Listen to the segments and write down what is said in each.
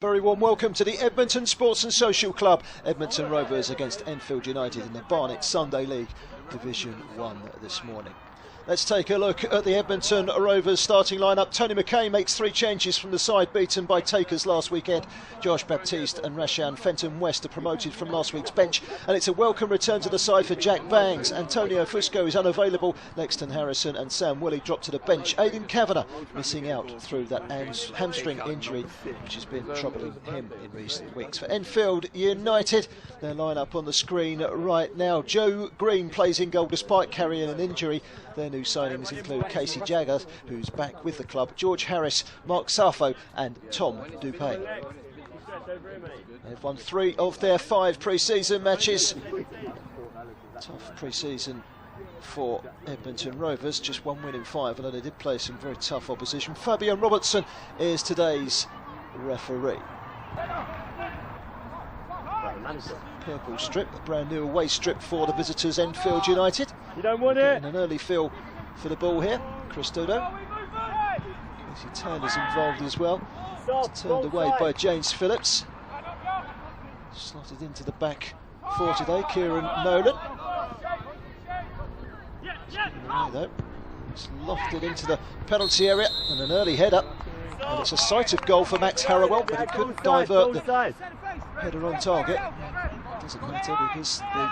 Very warm welcome to the Edmonton Sports and Social Club. Edmonton Rovers against Enfield United in the Barnet Sunday League Division 1 this morning. Let's take a look at the Edmonton Rovers starting lineup. Tony McKay makes 3 changes from the side beaten by takers last weekend. Josh Baptiste and Rashan Fenton-West are promoted from last week's bench, and it's a welcome return to the side for Jack Bangs. Antonio Fusco is unavailable. Lexton Harrison and Sam Willie drop to the bench. Aidan Kavanagh missing out through that hamstring injury, which has been troubling him in recent weeks. For Enfield United, their lineup on the screen right now. Joe Green plays in goal despite carrying an injury. Their new signings include Casey Jagger, who's back with the club, George Harris, Mark Safo and Tom Dupay. They've won 3 of their 5 pre-season matches. Tough pre-season for Edmonton Rovers, just 1 win in 5, although they did play some very tough opposition. Fabian Robertson is today's referee. Purple strip, a brand new away strip for the visitors, Enfield United. You don't want it. An early feel for the ball here. Christodo. Casey Taylor's involved as well. It's turned away by James Phillips. Slotted into the back for today, Kieran Nolan. Away though. It's lofted into the penalty area and an early header. And it's a sight of goal for Max Harrowell, but he couldn't divert the header on target. Doesn't matter because the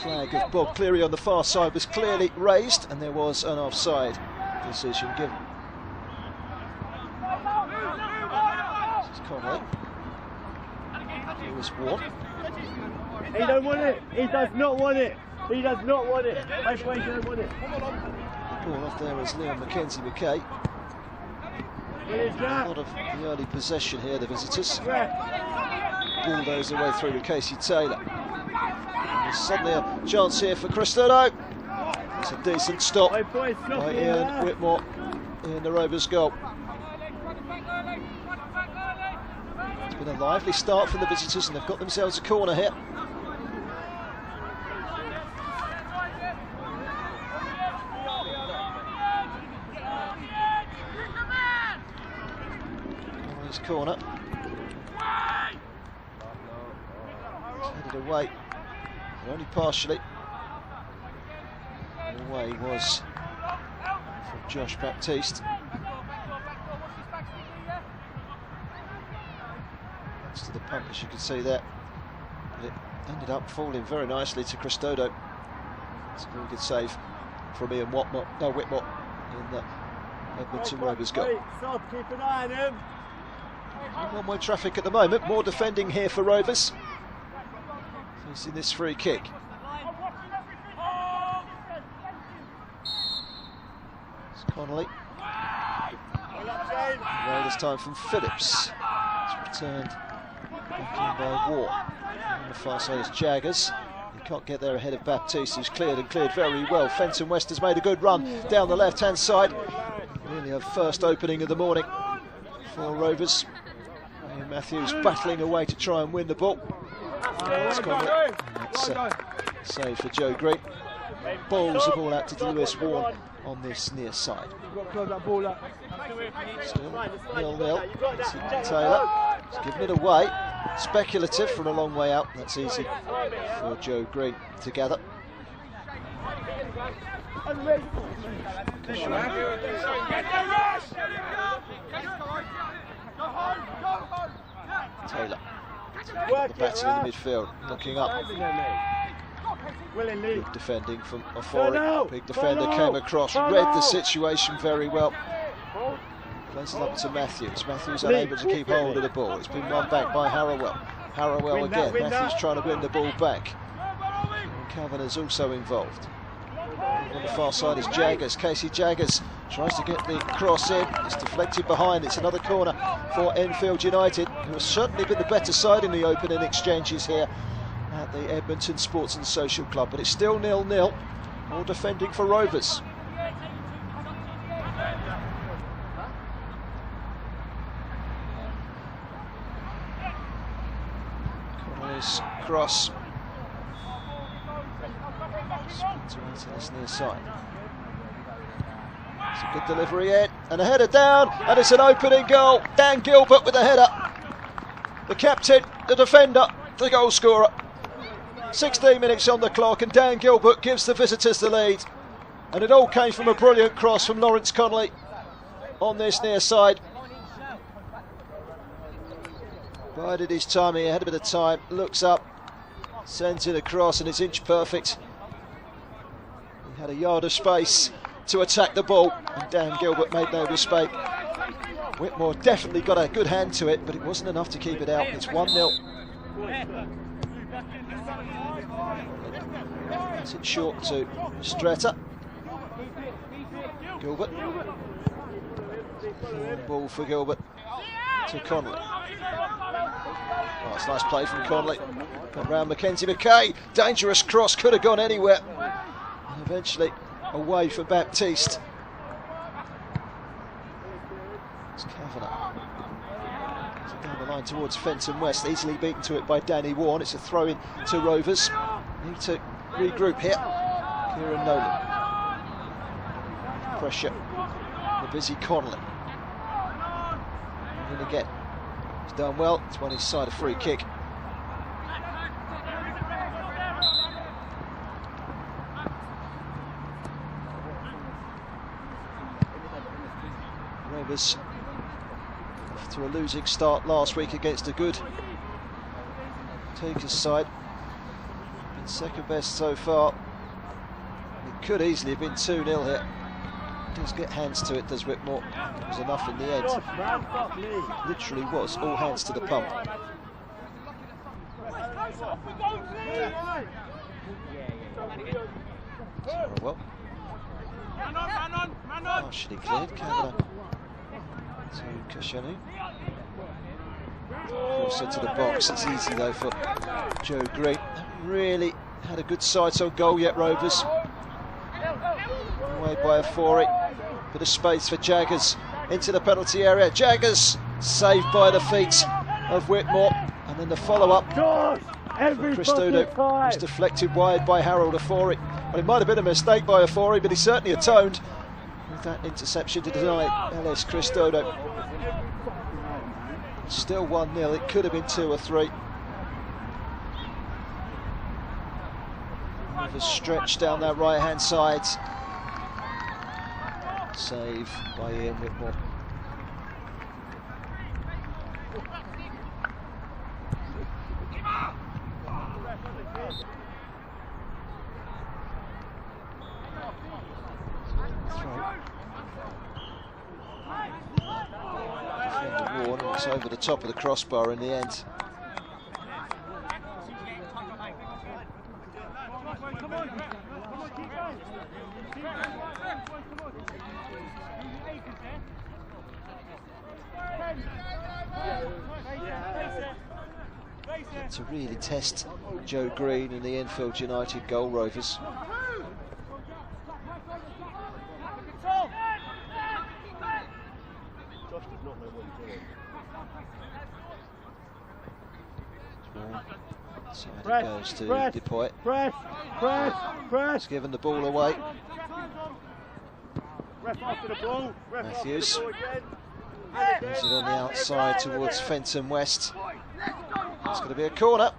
flag of Bob Cleary on the far side was clearly raised and there was an offside decision given. This is Conway. Lewis Ward. He don't want it. He does not want it. He does not want it. That's why he don't want it. The ball off there is Liam McKenzie-McKay. A lot of the early possession here, the visitors. Bulldoze their way through to Casey Taylor. And there's suddenly a chance here for Christodo. It's a decent stop by Ian Whitmore in the Rovers' goal. It's been a lively start from the visitors and they've got themselves a corner here. His corner. Headed away, but only partially. The away was from Josh Baptiste. Thanks to the pump, as you can see there. But it ended up falling very nicely to Christodo. It's a very good save from Ian Whitmore in the Edmonton Rovers goal. Keep an eye on him. One-way traffic at the moment, more defending here for Rovers. Facing this free kick. It's Connolly. Well, this time from Phillips. It's returned back in by War. On the far side is Jaggers. He can't get there ahead of Baptiste, who's cleared and cleared very well. Fenton-West has made a good run down the left-hand side. Really a first opening of the morning for Rovers. Ian Matthews battling away to try and win the ball. That's a save for Joe Green. Balls the ball out to Lewis Warren on this near side. Still 0-0. Taylor has given it away. Speculative from a long way out. That's easy for Joe Green to gather. Taylor, the batter in the midfield, looking up. Good defending from Ofori. Big defender came across, read the situation very well. Plays it up to Matthews. Matthews unable to keep hold of the ball. It's been won back by Harrowell. Harrowell again. Matthews trying to win the ball back. And Kavanagh's also involved. On the far side is Jaggers. Casey Jaggers tries to get the cross in. It's deflected behind. It's another corner for Enfield United, who has certainly been the better side in the opening exchanges here at the Edmonton Sports and Social Club. But it's still 0-0. More defending for Rovers. Connolly's cross. To this near side. It's a good delivery in, and a header down, and it's an opening goal. Dan Gilbert with a header. the captain, the defender, the goal scorer. 16 minutes on the clock and Dan Gilbert gives the visitors the lead. And it all came from a brilliant cross from Lawrence Connolly on this near side. Bided his time, he had a bit of time, looks up, sends it across and it's inch perfect. He had a yard of space to attack the ball and Dan Gilbert made no mistake. Whitmore definitely got a good hand to it, but it wasn't enough to keep it out. It's 1-0. That's it short to Stretta. Gilbert. Ball for Gilbert to Connolly. Oh, it's a nice play from Connolly. Got round Mackenzie McKay. Dangerous cross, could have gone anywhere. And eventually away for Baptiste. It's Kavanagh. Down the line towards Fenton West, easily beaten to it by Danny Warren. It's a throw in to Rovers. Need to regroup here. Kieran Nolan. Pressure. The busy Connolly. And again. He's done well. It's won his side a free kick. Rovers off to a losing start last week against a good Takers side. Been second best so far. It could easily have been 2-0 here. Does get hands to it, does Whitmore. It was enough in the end. Literally was all hands to the pump. Well, partially cleared. Kavanagh to Kashanu. Cross into the box. It's easy though for Joe Green. Haven't really had a good sight on goal yet, Rovers. Away by Afori. Bit of space for Jaggers into the penalty area. Jaggers saved by the feet of Whitmore. And then the follow-up for Christodo was deflected wide by Harold Afori. Well, it might have been a mistake by Afori, but he certainly atoned with that interception to deny Ellis Christodo. Still 1-0, it could have been 2 or 3. With a stretch down that right-hand side. Save by Ian Whitmore. Defender Warren was over the top of the crossbar in the end. To really test Joe Green and the Enfield United goal Rovers. So it goes to Depoy. He's given the ball away. Matthews. Moves it on the outside towards Fenton West. It's going to be a corner.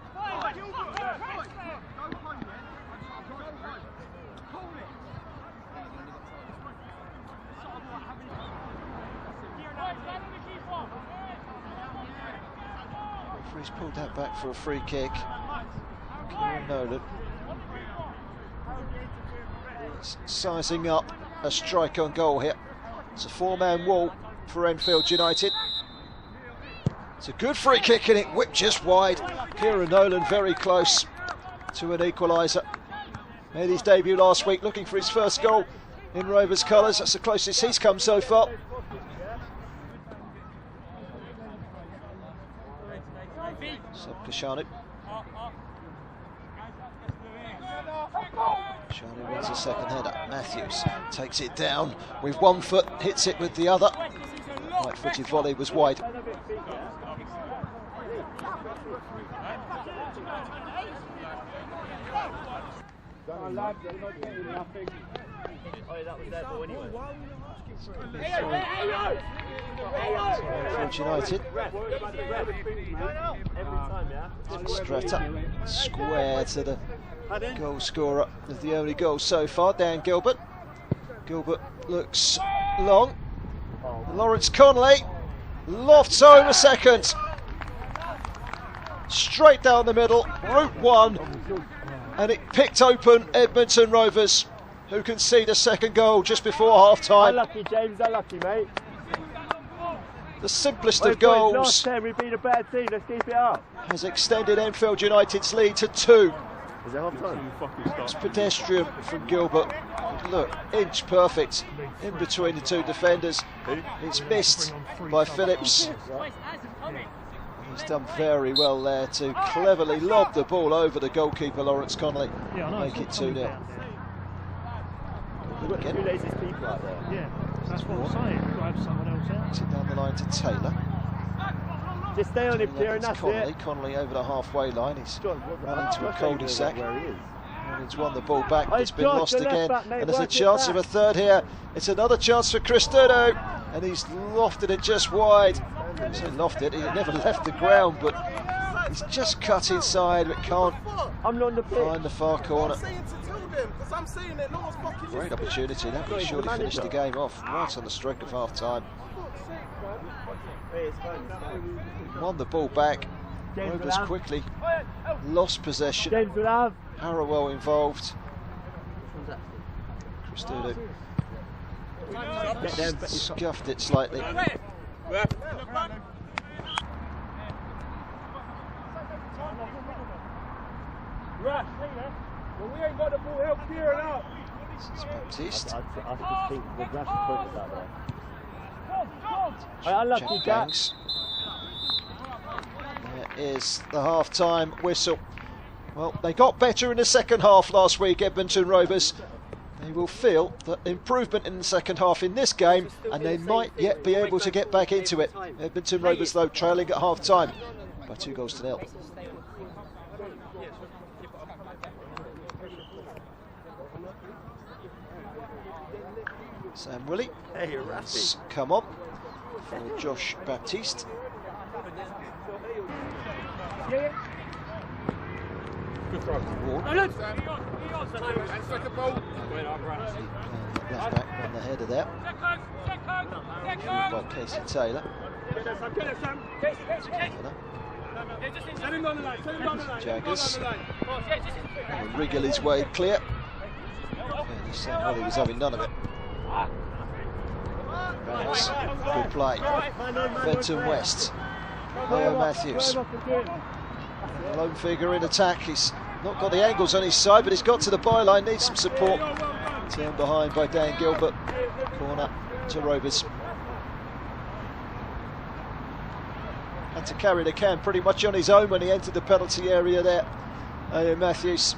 Referee's pulled that back for a free kick. Kieran Nolan sizing up a strike on goal here. It's a 4-man wall for Enfield United. It's a good free kick and it whipped just wide. Kieran Nolan very close to an equaliser. Made his debut last week, looking for his first goal in Rovers colours. That's the closest he's come so far. Kashanu. Kashanu wins a second header. Matthews takes it down with one foot, hits it with the other. Right-footed volley was wide. Enfield United Strata, square to the goal scorer with the only goal so far, Dan Gilbert. Gilbert looks long. Lawrence Connolly lofts home a second. Straight down the middle, route one, and it picked open Edmonton Rovers, who concede a second goal just before half time. Unlucky, James, unlucky, mate. The simplest of goals. Last 10, we've been a bad team, let's keep it up. Has extended Enfield United's lead to 2. Is it half time? It's pedestrian from Gilbert. Look, inch perfect in between the two defenders. It's missed by Phillips. He's done very well there to cleverly lob the ball over the goalkeeper, Lawrence Connolly. Make it 2-0. We've got two laziest people out there. Yeah, that's what I'm saying. We've got to have someone else out. Takes it down the line to Taylor. Just stay on him, Kieran, that's Connolly. it. Connolly over the halfway line. He's running to a cul-de-sac. He's won the ball back, but it's been lost again. And there's a chance of a third here. It's another chance for Cristiano, and he's lofted it just wide. So lofted, he never left the ground, but he's just cut inside, but can't find the far corner. Great opportunity, that would surely finish the game off, right on the stroke of half time. Won the ball back. Rovers quickly lost possession. Harrowell involved. Cristiano scuffed it slightly. Well, we ain't got the ball, help Kieran out. This is Baptiste. I just think the Rash put it out there. Unlucky, Jack. There is the half-time whistle. Well, they got better in the second half last week, Edmonton Rovers. They will feel the improvement in the second half in this game, and they might yet be able to get back into it. Edmonton Rovers, though, trailing at half-time by 2-0. Sam Willie has come on for Josh Baptiste. Ward. Left back on the header there. By Casey Taylor. Jaggers. Wriggle his way clear. Sam Willie was having none of it. Nice. Good play. Benton West. Leo Matthews. Lone figure in attack. He's not got the angles on his side, but he's got to the byline, needs some support. Turned behind by Dan Gilbert. Corner to Rovers. Had to carry the can pretty much on his own when he entered the penalty area there. Leo Matthews.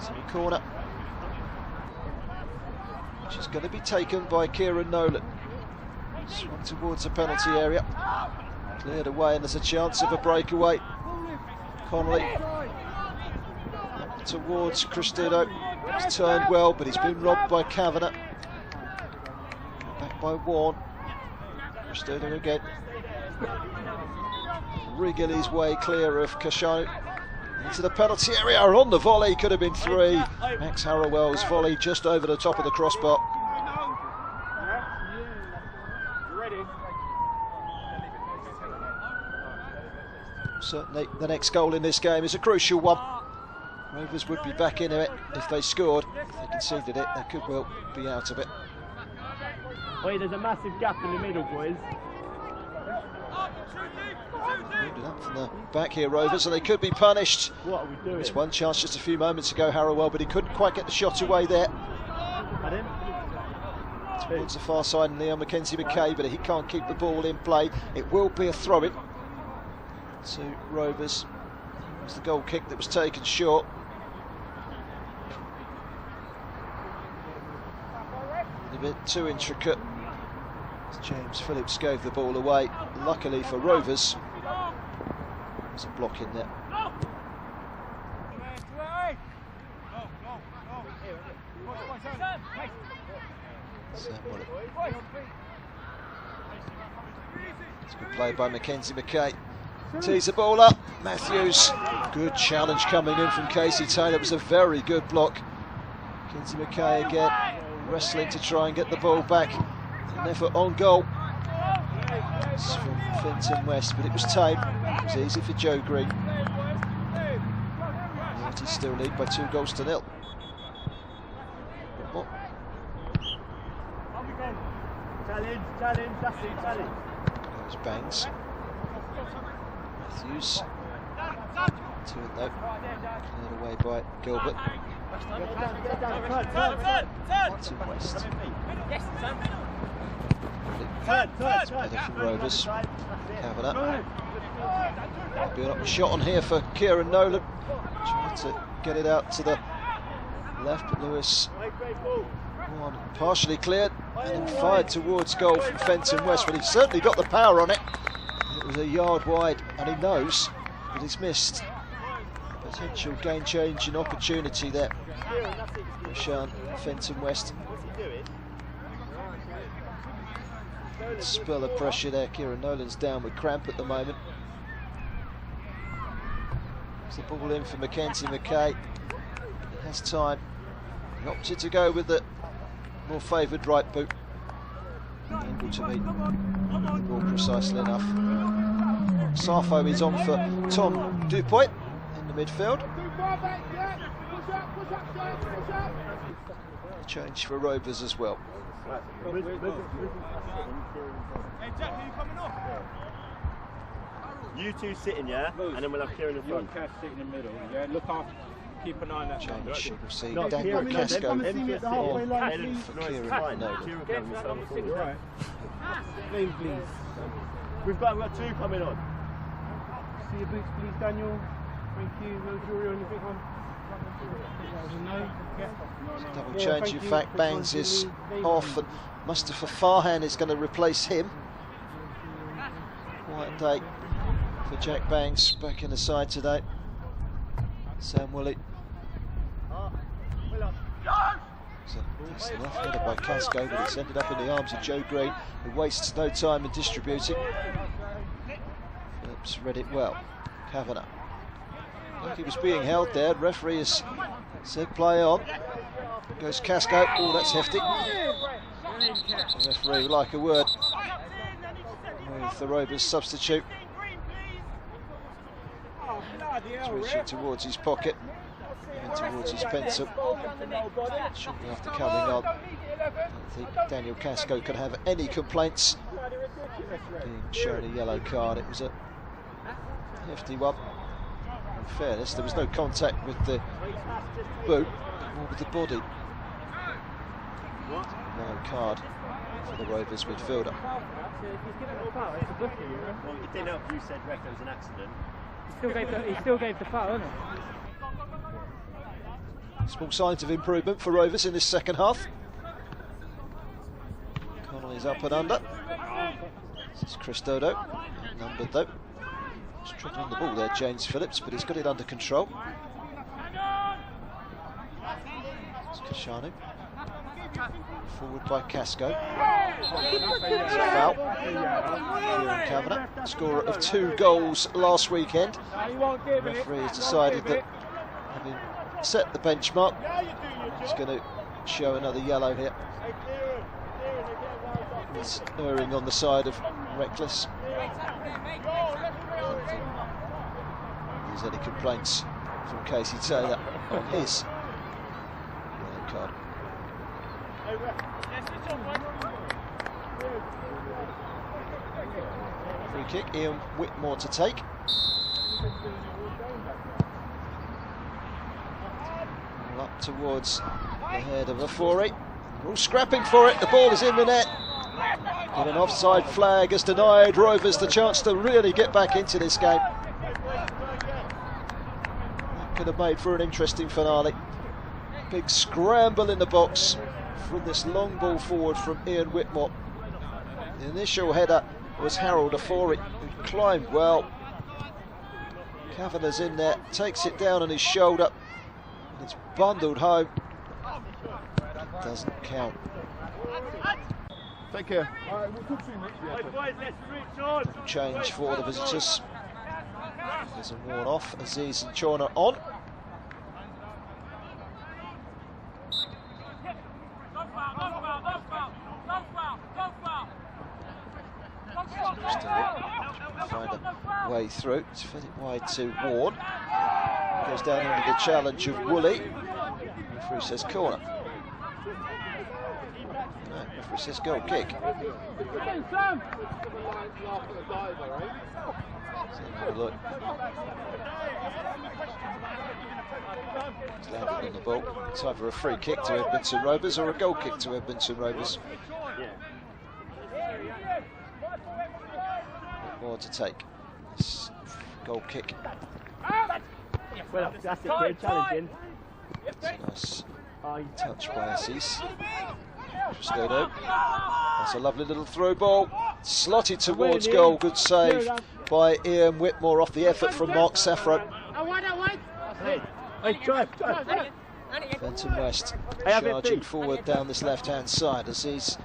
So corner, which is going to be taken by Kieran Nolan. Swung towards the penalty area. Cleared away, and there's a chance of a breakaway. Connolly up towards Cristiano. He's turned well, but he's been robbed by Kavanagh. Back by Warren. Cristiano again. Wriggle his way clear of Kashano. Into the penalty area, on the volley, could have been 3. Max Harrowell's volley just over the top of the crossbar. Certainly the next goal in this game is a crucial one. Rovers would be back in it if they scored. If they conceded it, they could well be out of it. Wait, there's a massive gap in the middle, boys. Moved up from the back here, Rovers, and they could be punished. What are we doing? There's one chance just a few moments ago, Harrowell, but he couldn't quite get the shot away there. Towards the far side, and Leon Mackenzie McKay, but he can't keep the ball in play. It will be a throw-in to Rovers. It was the goal kick that was taken short. A bit too intricate. James Phillips gave the ball away. Luckily for Rovers, there's a block in there. It's good play by Mackenzie McKay. Tees the ball up. Matthews. Good challenge coming in from Casey Taylor. It was a very good block. Kinsey McKay again, wrestling to try and get the ball back. An effort on goal. It's from Fenton West, but it was tame. It was easy for Joe Green. United still lead by 2-0. Challenge, that's it, challenge. There's Banks. Matthews. To it though. Cleared away by Gilbert. To West. It's better from Rovers. Kavanagh. Build up a shot on here for Kieran Nolan. Trying to get it out to the left, but Lewis one partially cleared and then fired towards goal from Fenton West, but he's certainly got the power on it. It was a yard wide and he knows that he's missed. Potential game changing opportunity there. Sean Fenton West. Spell of pressure there. Kieran Nolan's down with cramp at the moment. It's the ball in for Mackenzie McKay. He has time. He opted to go with the more favoured right boot. Able to meet the ball precisely enough. Safo is on for Tom Dupoit in the midfield. A change for Rovers as well. You two sitting, yeah? And then we'll have Kieran in front. Cash sitting in the middle, yeah? Look after, keep an eye on that. Change. We'll see No, Daniel Kieran, Casco come on and see me at the halfway line, for please. Kieran Nolan. Right. Please. We've got two coming on. See your boots, please, Daniel. Thank you. No jewelry or anything on. No. Double change, in fact. Bangs is off and Mustafa Farhan is going to replace him. Quiet day for Jack Bangs back in the side today. Sam Woolley. So that's the left header by Casco, but it's ended up in the arms of Joe Green, who wastes no time in distributing. Phillips read it well. Kavanagh. I think he was being held there. Referee has said play on. Goes Casco. Oh, that's hefty. The referee would like a word with the Rovers substitute. He's reaching towards his pocket and towards his pencil. Shortly after coming on, I don't think Daniel Casco could have any complaints being shown a yellow card. It was a hefty one. In fairness, there was no contact with the boot, but more with the body. Yellow card for the Rovers midfielder. Well, it didn't help you said Recco was an accident. He still gave the foul, isn't it? Small signs of improvement for Rovers in this second half. Connolly's up and under. This is Chris Dodo, numbered though. Just trotting on the ball there, James Phillips, but he's got it under control. It's Kashanu. Forward by Casco. It's a foul. Kieran Kavanagh, scorer of 2 goals last weekend. The referee has decided that, having set the benchmark, he's going to show another yellow here. He's erring on the side of reckless. There's any complaints from Casey Taylor on his yellow card. Free kick, Ian Whitmore to take. All up towards the head of Afori. They're all scrapping for it. The ball is in the net. And an offside flag has denied Rovers the chance to really get back into this game. That could have made for an interesting finale. Big scramble in the box from this long ball forward from Ian Whitmore. The initial header was Harold Afori, who climbed well. Kavanagh's in there, takes it down on his shoulder, and it's bundled home. It doesn't count. Take care. Alright, we'll talk soon, Rich. Change for the visitors. There's a worn off. Aziz and Chorna on. Find a way through. It's fed it wide to Ward. Goes down under the challenge of Woolley. Referee says corner. No, referee says goal kick. Have a look. It's landed on the ball. It's either a free kick to Edmonton Rovers or a goal kick to Edmonton Rovers. More to take. This goal kick. Well, that's it, very challenging. It's a nice touch by Aziz. Cristodo. That's a lovely little through ball. Slotted towards goal. Good save by Ian Whitmore off the effort from Mark Safro. Benton West charging forward down this left-hand side as he's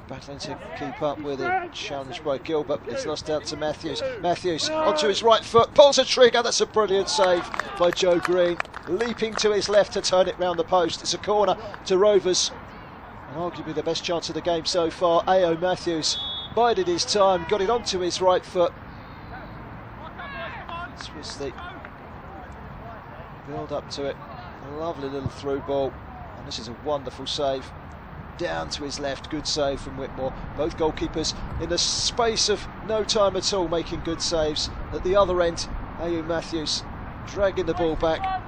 battling to keep up with it. Challenged by Gilbert, but it's lost out to Matthews. Matthews onto his right foot, pulls a trigger. That's a brilliant save by Joe Green. Leaping to his left to turn it round the post. It's a corner to Rovers. And arguably the best chance of the game so far. A.O. Matthews bided his time, got it onto his right foot. This was the build up to it. A lovely little through ball. And this is a wonderful save. Down to his left, good save from Whitmore. Both goalkeepers in the space of no time at all making good saves. At the other end, A.O. Matthews dragging the ball back.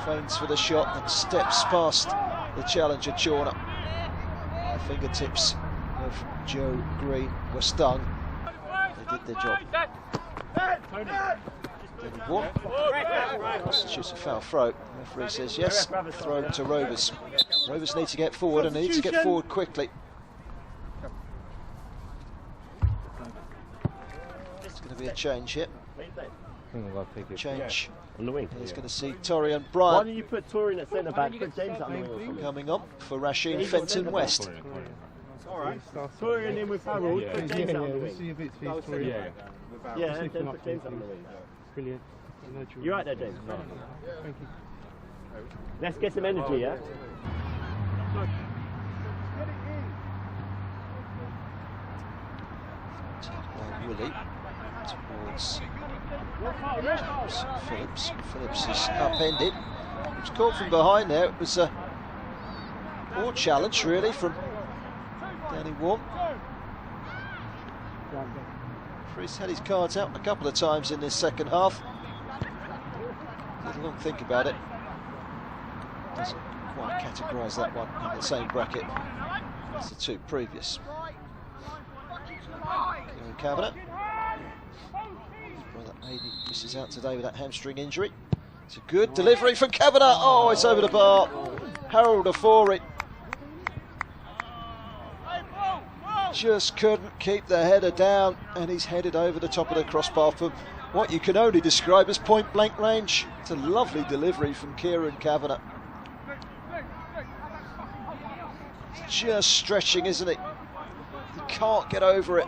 Feigns for the shot and steps past the challenger Chorna. The fingertips of Joe Green were stung. They did their job. Constitutes a foul throw. The referee says yes, throw to Rovers. Rovers need to get forward and need to get forward quickly. It's going to be a change here. Change. On the wing. He's going to see Torian Bryant. Why don't you put Torian at centre back? Put James on the wing. Coming on for Rasheen Fenton West. Alright. Torian in with Harold. Put James on the wing. Yeah, then put James on the wing. Brilliant. You right there, James? Thank you. Let's get some energy, yeah? Woolley towards Phillips. Phillips is upended. He was caught from behind there. It was a poor challenge, really, from Danny Warm. He's had his cards out a couple of times in this second half. Did a long think about it. Doesn't quite categorise that one in the same bracket as the two previous. Kieran Kavanagh. His brother Aiden misses out today with that hamstring injury. It's a good delivery from Kavanagh. Oh, it's over the bar. Harold Afori just couldn't keep the header down, and he's headed over the top of the crossbar from what you can only describe as point blank range. It's a lovely delivery from Kieran Kavanagh. It's just stretching, isn't it? He can't get over it.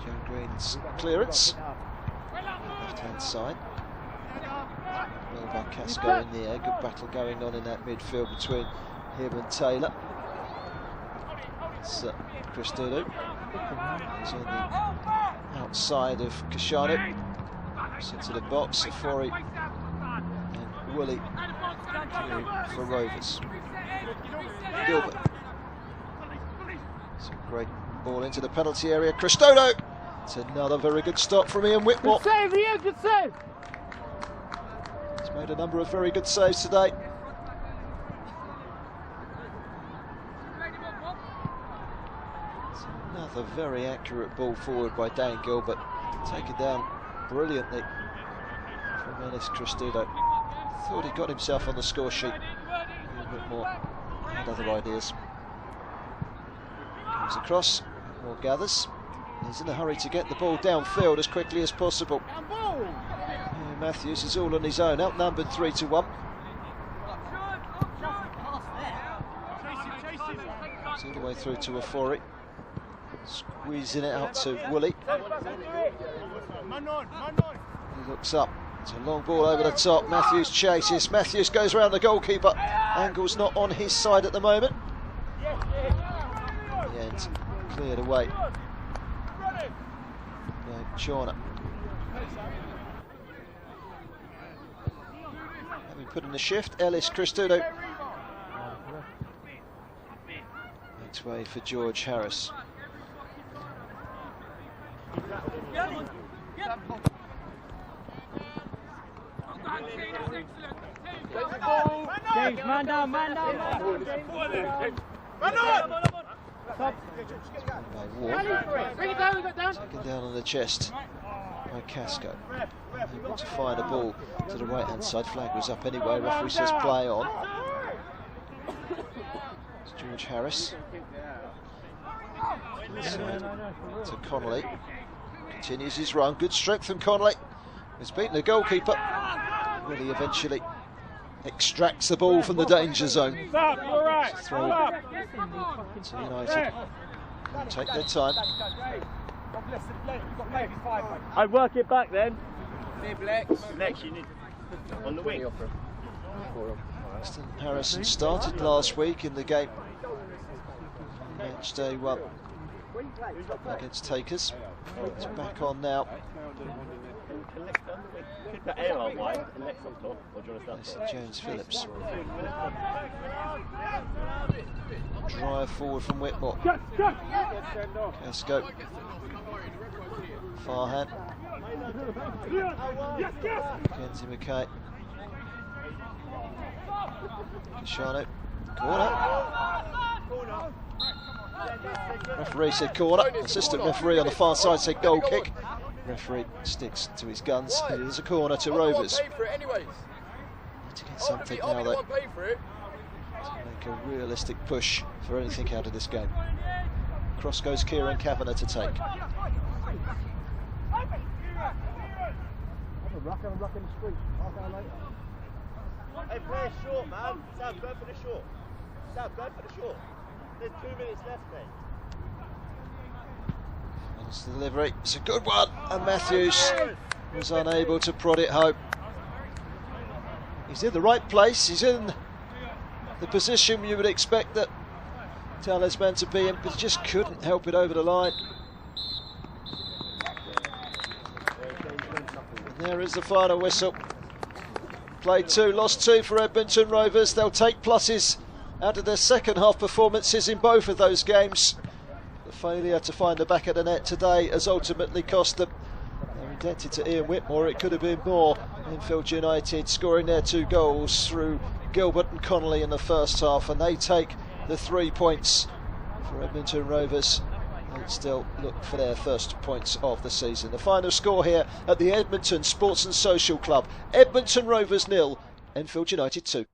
Joe Green's clearance, left hand side. Well by Casco in the air. Good battle going on in that midfield between him and Taylor. It's Cristodo. He's on the outside of Kashano. Into the box. Afori and Woolley for Rovers. Gilbert. It's a great ball into the penalty area. Cristodo. It's another very good stop from Ian Whitmore. Good save, Ian, good save. He's made a number of very good saves today. It's another very accurate ball forward by Dan Gilbert. Taken down brilliantly from Ellis Cristodo. Thought he got himself on the score sheet. A little bit more. Had other ideas. Comes across. More gathers. He's in a hurry to get the ball downfield as quickly as possible. Matthews is all on his own, outnumbered 3-1. It's all the way through to Afori. Squeezing it out to Woolley. He looks up. It's a long ball over the top. Matthews chases. Matthews goes around the goalkeeper. Angle's not on his side at the moment. In the end, cleared away. Chorner. Having put in the shift, Ellis Christudo. Next way for George Harris. James, man down, man down, man down. Bring it down, we got down. Taken down on the chest by Casco. Able to find a ball to the right hand side. Flag was up anyway. Referee says play on. It's George Harris. Inside to Connolly. Continues his run. Good strength from Connolly. He's beaten the goalkeeper. Willie eventually extracts the ball from the danger zone. Throw it to United. Take their time. I'd work it back then. Next, you need on the wing. Aston Harrison started last week in the game. Match day 1 against Takers. It's back on now. This is James Phillips. Drive forward from Whitmore. Casco. Farhan. Kenzie McKay. Kashano. Corner. Referee said corner. Assistant referee on the far side said goal kick. Referee sticks to his guns. It is a corner to Rovers. Need to get something now though, to make a realistic push for anything out of this game. Cross goes Kieran Kavanagh to take. Hey, play short, man. Sam, go for the short. Sam, go for the short. There's 2 minutes left, mate. That's the delivery. It's a good one, and Matthews was unable to prod it home. He's in the right place. He's in the position you would expect that Talisman to be in, but just couldn't help it over the line. And there is the final whistle. Played 2, lost 2 for Edmonton Rovers. They'll take pluses out of their second half performances in both of those games. The failure to find the back of the net today has ultimately cost them. They're indebted to Ian Whitmore. It could have been more. Enfield United scoring their 2 goals through Gilbert and Connolly in the first half, and they take the 3 points. For Edmonton Rovers, they still look for their first points of the season. The final score here at the Edmonton Sports and Social Club: Edmonton Rovers 0, Enfield United 2.